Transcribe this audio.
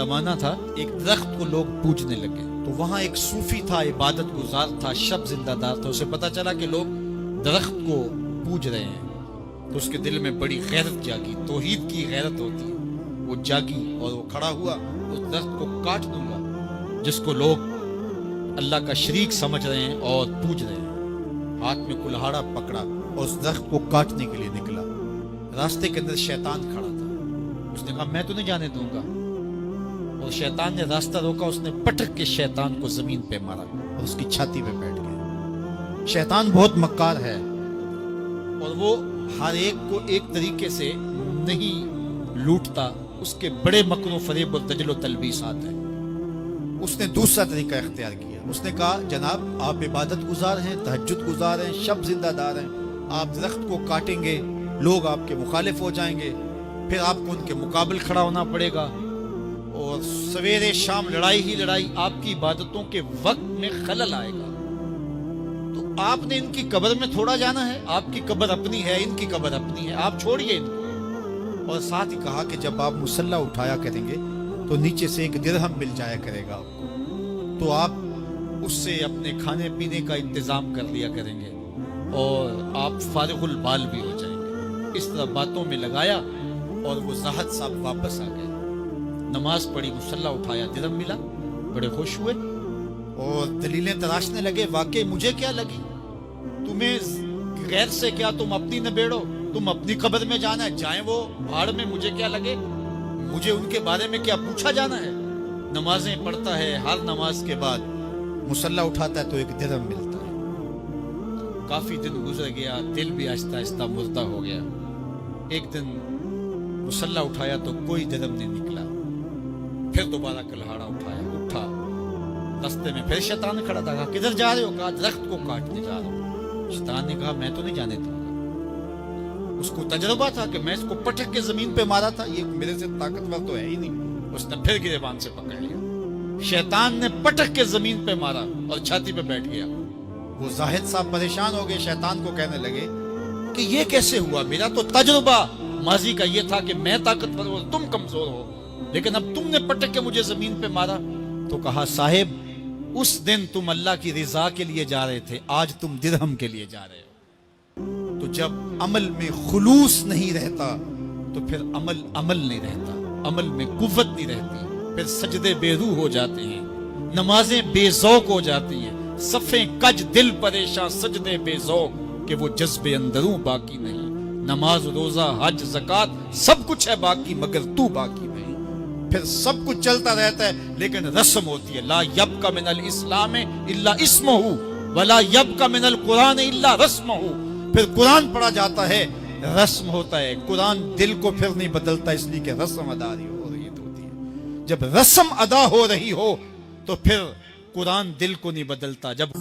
जमाना था, एक दरख्त को लोग पूजने लगे। तो वहां एक सूफी था, इबादत गुजार था, शब जिंदादार था। उसे पता चला कि लोग दरख्त को पूज रहे हैं, तो उसके दिल में बड़ी गैरत जागी, तौहीद की गैरत होती है, वो जागी और वो खड़ा हुआ, उस दरख्त को काट दूंगा जिसको लोग अल्लाह का शरीक समझ रहे हैं और पूज रहे हैं। हाथ में कुल्हाड़ा पकड़ा और उस दरख्त को काटने के लिए निकला। रास्ते के अंदर शैतान खड़ा था। उसने कहा मैं तो नहीं जाने दूंगा, और शैतान ने रास्ता रोका। उसने पटक के शैतान को जमीन पे मारा और उसकी छाती पे बैठ गया। शैतान बहुत मक्कार है और वो हर एक को एक तरीके से नहीं लूटता, उसके बड़े मकरों फरेब और दजल और तलबीसात है। उसने दूसरा तरीका इख्तियार किया। उसने कहा जनाब आप इबादत गुजार हैं, तहज्जुद गुजार हैं, शब जिंदादार हैं, आप दरख्त को काटेंगे, लोग आपके मुखालिफ हो जाएंगे, फिर आपको उनके मुकाबले खड़ा होना पड़ेगा और सवेरे शाम लड़ाई ही लड़ाई, आपकी इबादतों के वक्त में खलल आएगा। तो आपने इनकी कब्र में थोड़ा जाना है, आपकी कब्र अपनी है, इनकी कब्र अपनी है, आप छोड़िए इनको। और साथ ही कहा कि जब आप मुसल्ला उठाया करेंगे तो नीचे से एक दिरहम मिल जाया करेगा आपको, तो आप उससे अपने खाने पीने का इंतजाम कर लिया करेंगे और आप फारिगुल बाल भी हो जाएंगे। इस तरह बातों में लगाया और वो ज़ाहिद साहब वापस आ गए। नमाज पढ़ी, मुसल्ला उठाया, दिरहम मिला, बड़े खुश हुए और दलीलें तराशने लगे। वाकई मुझे क्या लगी, तुम्हें गैर से क्या, तुम अपनी नबेड़ो, तुम अपनी कब्र में जाना है, जाए वो भाड़ में, मुझे क्या लगे, मुझे उनके बारे में क्या पूछा जाना है। नमाजें पढ़ता है, हर नमाज के बाद मुसल्ला उठाता है तो एक दिरहम मिलता है। काफी दिन गुजर गया, दिल भी आहिस्ता आहिस्ता मुर्दा हो गया। एक दिन मुसल्ला उठाया तो कोई दिरहम नहीं निकला। फिर दोबारा कुल्हाड़ा उठाया, उठा, रास्ते में फिर शैतान खड़ा था। कहा किधर जा रहे हो? कहा दरख्त को काटने जा रहा हूं। शैतान ने कहा मैं तो नहीं जाने दूंगा। उसको तजुर्बा था कि मैं इसको पटक के जमीन पे मारा था, ये मेरे से ताकतवर तो है ही नहीं। उसने फिर गिरेबान से पकड़ लिया। शैतान ने पटक के जमीन पे मारा और छाती पे बैठ गया। वो जाहिद साहब परेशान हो गए, शैतान को कहने लगे कि ये कैसे हुआ, मेरा तो तजुर्बा माजी का ये था कि मैं ताकतवर हो, तुम कमजोर हो, लेकिन अब तुमने पटक के मुझे जमीन पे मारा। तो कहा साहिब उस दिन तुम अल्लाह की रिजा के लिए जा रहे थे, आज तुम दिरहम के लिए जा रहे हो। तो जब अमल में खुलूस नहीं रहता तो फिर अमल अमल नहीं रहता, अमल में कुव्वत नहीं रहती, फिर सजदे बेरूह हो जाते हैं, नमाजें बेज़ौक हो जाती हैं, सफ़े कज दिल परेशान, सजदे बेज़ौक कि वो जज्बे अंदरूं बाकी नहीं। नमाज रोजा हज ज़कात सब कुछ है बाकी, मगर तू बाकी नहीं। फिर सब कुछ चलता रहता है लेकिन रस्म होती है। ला यब्का मिनल इस्लाम इल्ला इस्मुहु वला यब्का मिनल कुरान इल्ला रस्मुहु। फिर कुरान पढ़ा जाता है, रस्म होता है। कुरान दिल को फिर नहीं बदलता, इसलिए कि रस्म अदा हो रही होती है। जब रस्म अदा हो रही हो तो फिर कुरान दिल को नहीं बदलता। जब